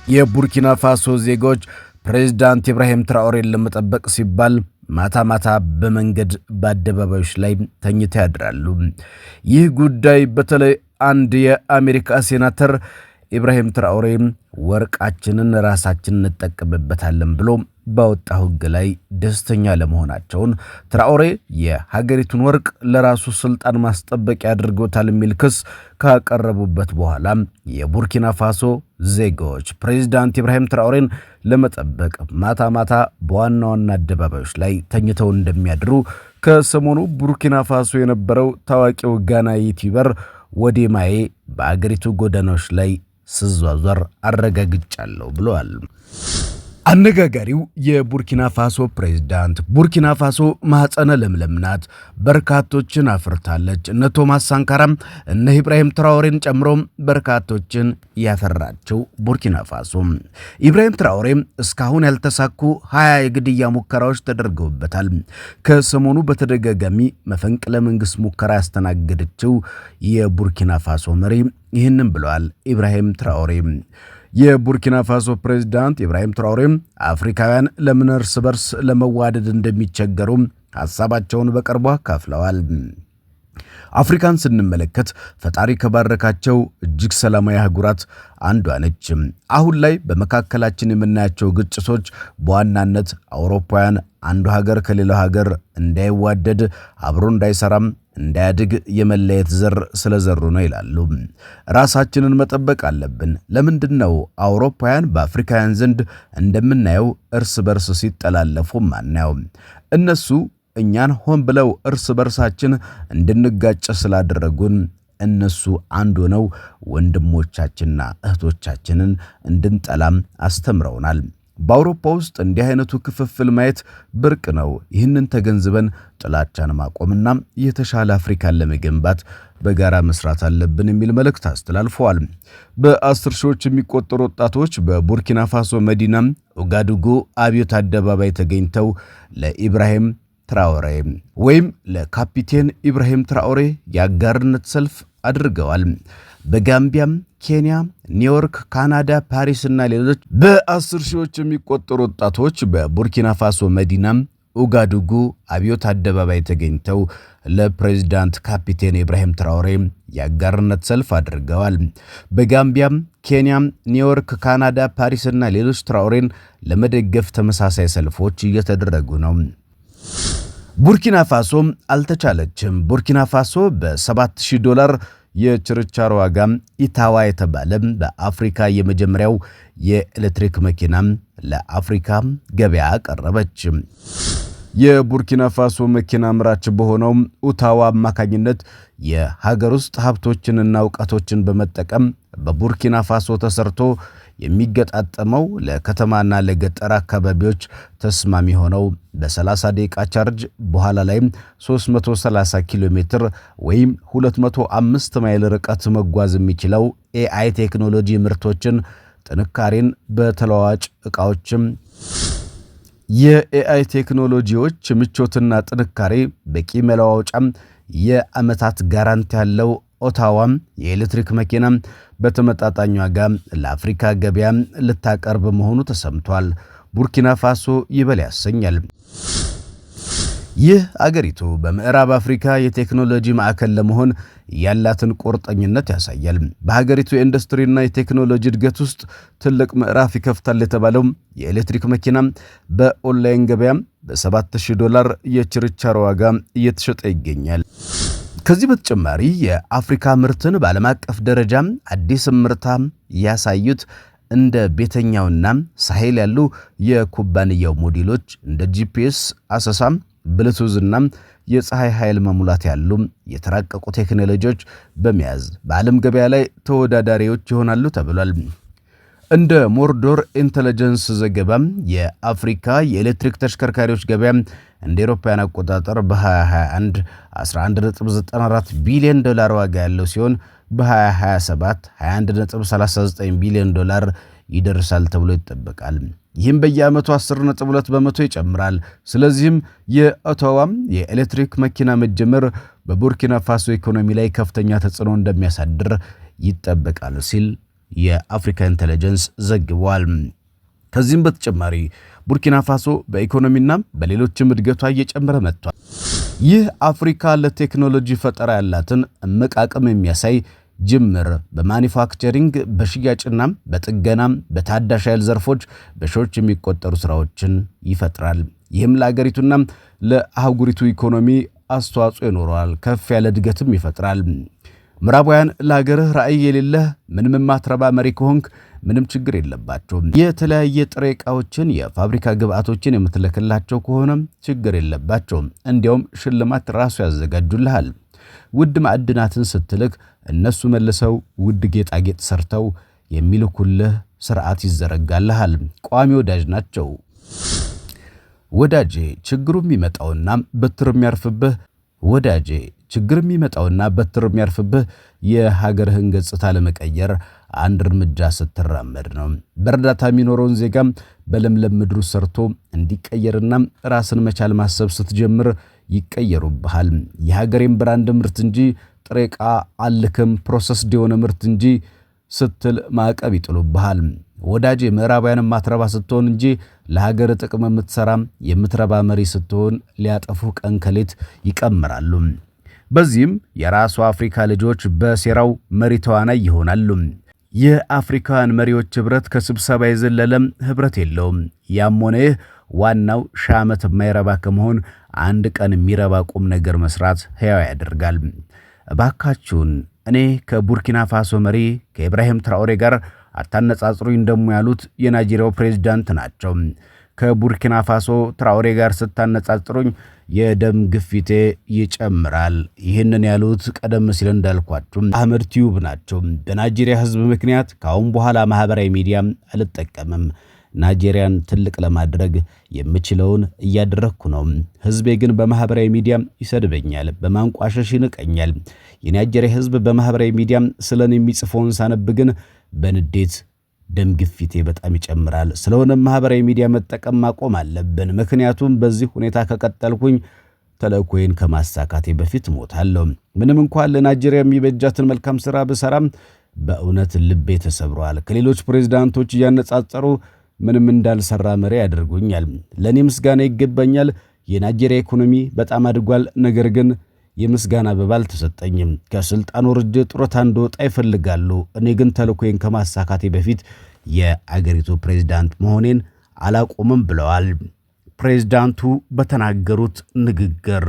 የቡርኪና ፋሶ ዜጎች ፕሬዝዳንት ኢብራሂም ትራኦሬን ለመጠበቅ ሲባል ማታ ማታ በመንገድ በአደባባዮች ላይ ተኝተው ያድራሉ። ይህ ጉዳይ በተለይ አንድ የአሜሪካ ሴናተር ኢብራሂም ትራኦሬ ወርቃችንን ራሳችን እንጠቀምበታለን ብሎ ባወጣው ሕግ ላይ ደስተኛ ለመሆናቸውን ትራኦሬ የሀገሪቱን ወርቅ ለራሱ ስልጣን ማስጠበቂያ አድርጎታል የሚል ክስ ካቀረቡበት በኋላ የቡርኪና ፋሶ ዜጎች ፕሬዝዳንት ኢብራሂም ትራኦሬን ለመጠበቅ ማታ ማታ በዋና ዋና አደባባዮች ላይ ተኝተው እንደሚያድሩ ከሰሞኑ ቡርኪና ፋሶ የነበረው ታዋቂው ጋና ዩቲዩበር ወዴማዬ በአገሪቱ ጎዳናዎች ላይ ስዟዟር አረጋግጫለሁ ብለዋል። አነጋጋሪው የቡርኪና ፋሶ ፕሬዝዳንት ቡርኪና ፋሶ ማህፀነ ለምለም ናት፣ በርካቶችን አፍርታለች። እነ ቶማስ ሳንካራም እነ ኢብራሂም ትራኦሬን ጨምሮ በርካቶችን ያፈራቸው ቡርኪና ፋሶ ኢብራሂም ትራኦሬ እስካሁን ያልተሳኩ 20 የግድያ ሙከራዎች ተደርገውበታል። ከሰሞኑ በተደጋጋሚ መፈንቅለ መንግስት ሙከራ ያስተናገደችው የቡርኪና ፋሶ መሪ ይህንን ብለዋል። ኢብራሂም ትራኦሬ የቡርኪና ፋሶ ፕሬዝዳንት ኢብራሂም ትራኦሬ አፍሪካውያን ለምን እርስ በርስ ለመዋደድ እንደሚቸገሩ ሐሳባቸውን በቅርቡ አካፍለዋል። አፍሪካን ስንመለከት ፈጣሪ ከባረካቸው እጅግ ሰላማዊ አህጉራት አንዷ ነች። አሁን ላይ በመካከላችን የምናያቸው ግጭቶች በዋናነት አውሮፓውያን አንዱ ሀገር ከሌላው ሀገር እንዳይዋደድ አብሮ እንዳይሰራም እንዳያድግ የመለየት ዘር ስለዘሩ ነው ይላሉ። ራሳችንን መጠበቅ አለብን። ለምንድነው አውሮፓውያን በአፍሪካውያን ዘንድ እንደምናየው እርስ በርስ ሲጠላለፉ ማናየው? እነሱ እኛን ሆን ብለው እርስ በርሳችን እንድንጋጭ ስላደረጉን እነሱ አንድ ሆነው ወንድሞቻችንና እህቶቻችንን እንድንጠላም አስተምረውናል። በአውሮፓ ውስጥ እንዲህ አይነቱ ክፍፍል ማየት ብርቅ ነው። ይህንን ተገንዝበን ጥላቻን ማቆምና የተሻለ አፍሪካን ለመገንባት በጋራ መስራት አለብን የሚል መልእክት አስተላልፈዋል። በ10 ሺዎች የሚቆጠሩ ወጣቶች በቡርኪና ፋሶ መዲና ኦጋዱጉ አብዮት አደባባይ ተገኝተው ለኢብራሂም ትራኦሬ ወይም ለካፒቴን ኢብራሂም ትራኦሬ የአጋርነት ሰልፍ አድርገዋል። በጋምቢያም፣ ኬንያ፣ ኒውዮርክ፣ ካናዳ፣ ፓሪስ እና ሌሎች በ10 ሺዎች የሚቆጠሩ ወጣቶች በቡርኪና ፋሶ መዲና ኦጋዱጉ አብዮት አደባባይ ተገኝተው ለፕሬዝዳንት ካፒቴን ኢብራሂም ትራኦሬ የአጋርነት ሰልፍ አድርገዋል። በጋምቢያም፣ ኬንያ፣ ኒውዮርክ፣ ካናዳ፣ ፓሪስ እና ሌሎች ትራኦሬን ለመደገፍ ተመሳሳይ ሰልፎች እየተደረጉ ነው። ቡርኪና ፋሶ አልተቻለችም። ቡርኪና ፋሶ $7,000 የችርቻሮ ዋጋ ኢታዋ የተባለ በአፍሪካ የመጀመሪያው የኤሌክትሪክ መኪና ለአፍሪካ ገበያ ቀረበች። የቡርኪና ፋሶ መኪና አምራች በሆነው ኡታዋ አማካኝነት የሀገር ውስጥ ሀብቶችንና ዕውቀቶችን በመጠቀም በቡርኪና ፋሶ ተሰርቶ የሚገጣጠመው ለከተማና ለገጠር አካባቢዎች ተስማሚ ሆነው በ30 ደቂቃ ቻርጅ በኋላ ላይ 330 ኪሎ ሜትር ወይም 205 ማይል ርቀት መጓዝ የሚችለው ኤአይ ቴክኖሎጂ ምርቶችን ጥንካሬን በተለዋዋጭ ዕቃዎችም የኤአይ ቴክኖሎጂዎች ምቾትና ጥንካሬ በቂ መለዋወጫም የዓመታት ጋራንቲ ያለው ኦታዋም የኤሌክትሪክ መኪና በተመጣጣኝ ዋጋ ለአፍሪካ ገበያ ልታቀርብ መሆኑ ተሰምቷል። ቡርኪና ፋሶ ይበል ያሰኛል። ይህ አገሪቱ በምዕራብ አፍሪካ የቴክኖሎጂ ማዕከል ለመሆን ያላትን ቁርጠኝነት ያሳያል። በሀገሪቱ የኢንዱስትሪና የቴክኖሎጂ እድገት ውስጥ ትልቅ ምዕራፍ ይከፍታል የተባለው የኤሌክትሪክ መኪና በኦንላይን ገበያ $7,000 የችርቻሮ ዋጋ እየተሸጠ ይገኛል። ከዚህ በተጨማሪ የአፍሪካ ምርትን በዓለም አቀፍ ደረጃ አዲስ ምርታ ያሳዩት እንደ ቤተኛውና ሳሄል ያሉ የኩባንያው ሞዴሎች እንደ ጂፒኤስ አሰሳም፣ ብሉቱዝና የፀሐይ ኃይል መሙላት ያሉ የተራቀቁ ቴክኖሎጂዎች በመያዝ በዓለም ገበያ ላይ ተወዳዳሪዎች ይሆናሉ ተብሏል። እንደ ሞርዶር ኢንተለጀንስ ዘገባ የአፍሪካ የኤሌክትሪክ ተሽከርካሪዎች ገበያ እንደ አውሮፓውያን አቆጣጠር በ2021 $11.94 ቢሊዮን ዋጋ ያለው ሲሆን በ2027 $21.39 ቢሊዮን ይደርሳል ተብሎ ይጠበቃል። ይህም በየዓመቱ 10.2 በመቶ ይጨምራል። ስለዚህም የኦታዋም የኤሌክትሪክ መኪና መጀመር በቡርኪና ፋሶ ኢኮኖሚ ላይ ከፍተኛ ተጽዕኖ እንደሚያሳድር ይጠበቃል ሲል የአፍሪካ ኢንተለጀንስ ዘግቧል። ከዚህም በተጨማሪ ቡርኪና ፋሶ በኢኮኖሚና በሌሎችም እድገቷ እየጨመረ መጥቷል። ይህ አፍሪካ ለቴክኖሎጂ ፈጠራ ያላትን እምቅ አቅም የሚያሳይ ጅምር በማኒፋክቸሪንግ በሽያጭና በጥገና በታዳሽ ኃይል ዘርፎች በሺዎች የሚቆጠሩ ስራዎችን ይፈጥራል። ይህም ለአገሪቱና ለአህጉሪቱ ኢኮኖሚ አስተዋጽኦ ይኖረዋል፣ ከፍ ያለ እድገትም ይፈጥራል። ምዕራባውያን ለሀገርህ ራዕይ የሌለህ ምንም ማትረባ መሪ ከሆንክ ምንም ችግር የለባቸውም። የተለያየ ጥሬ ዕቃዎችን የፋብሪካ ግብአቶችን የምትልክላቸው ከሆነ ችግር የለባቸውም። እንዲያውም ሽልማት ራሱ ያዘጋጁልሃል። ውድ ማዕድናትን ስትልክ እነሱ መልሰው ውድ ጌጣጌጥ ሰርተው የሚልኩልህ ስርዓት ይዘረጋልሃል። ቋሚ ወዳጅ ናቸው። ወዳጄ ችግሩ የሚመጣውና በትር የሚያርፍብህ የሀገርህን ገጽታ ለመቀየር አንድ እርምጃ ስትራመድ ነው። በእርዳታ የሚኖረውን ዜጋም በለምለም ምድሩ ሰርቶ እንዲቀየርና ራስን መቻል ማሰብ ስትጀምር ይቀየሩብሃል። የሀገሬን ብራንድ ምርት እንጂ ጥሬ ዕቃ አልክም፣ ፕሮሰስድ የሆነ ምርት እንጂ ስትል ማዕቀብ ይጥሉብሃል። ወዳጄ ምዕራባውያን ማትረባ ስትሆን እንጂ ለሀገር ጥቅም የምትረባ መሪ ስትሆን ሊያጠፉ ቀን ከሌት ይቀምራሉ። በዚህም የራሱ አፍሪካ ልጆች በሴራው መሪ ተዋናይ ይሆናሉ። የአፍሪካውያን መሪዎች ህብረት ከስብሰባ የዘለለም ህብረት የለውም። ያም ሆነ ይህ ዋናው ሺህ ዓመት የማይረባ ከመሆን አንድ ቀን የሚረባ ቁም ነገር መስራት ሕያው ያደርጋል። እባካችሁን እኔ ከቡርኪና ፋሶ መሪ ከኢብራሂም ትራኦሬ ጋር አታነጻጽሩኝ እንደሙ ያሉት የናይጄሪያው ፕሬዝዳንት ናቸው። ከቡርኪና ፋሶ ትራኦሬ ጋር ስታነጻጽሩኝ የደም ግፊቴ ይጨምራል። ይህንን ያሉት ቀደም ሲል እንዳልኳችሁ አህመድ ቲዩብ ናቸው። በናይጄሪያ ህዝብ ምክንያት ካሁን በኋላ ማህበራዊ ሚዲያ አልጠቀምም። ናይጄሪያን ትልቅ ለማድረግ የምችለውን እያደረግኩ ነው። ህዝቤ ግን በማህበራዊ ሚዲያ ይሰድበኛል፣ በማንቋሸሽ ይንቀኛል። የናይጄሪያ ህዝብ በማህበራዊ ሚዲያ ስለኔ የሚጽፈውን ሳነብ ግን በንዴት ደም ግፊቴ በጣም ይጨምራል። ስለሆነ ማህበራዊ ሚዲያ መጠቀም ማቆም አለብን። ምክንያቱም በዚህ ሁኔታ ከቀጠልኩኝ ተልእኮዬን ከማሳካቴ በፊት ሞታለሁ። ምንም እንኳን ለናይጄሪያ የሚበጃትን መልካም ስራ ብሰራም በእውነት ልቤ ተሰብሯል። ከሌሎች ፕሬዝዳንቶች እያነጻጸሩ ምንም እንዳልሰራ መሪ ያደርጉኛል። ለኔ ምስጋና ይገባኛል። የናይጄሪያ ኢኮኖሚ በጣም አድጓል። ነገር ግን የምስጋና አበባ አልተሰጠኝም። ከስልጣን ወርጄ ጡረታ እንደወጣ ይፈልጋሉ። እኔ ግን ተልእኮዬን ከማሳካቴ በፊት የአገሪቱ ፕሬዝዳንት መሆኔን አላቆምም ብለዋል ፕሬዝዳንቱ በተናገሩት ንግግር።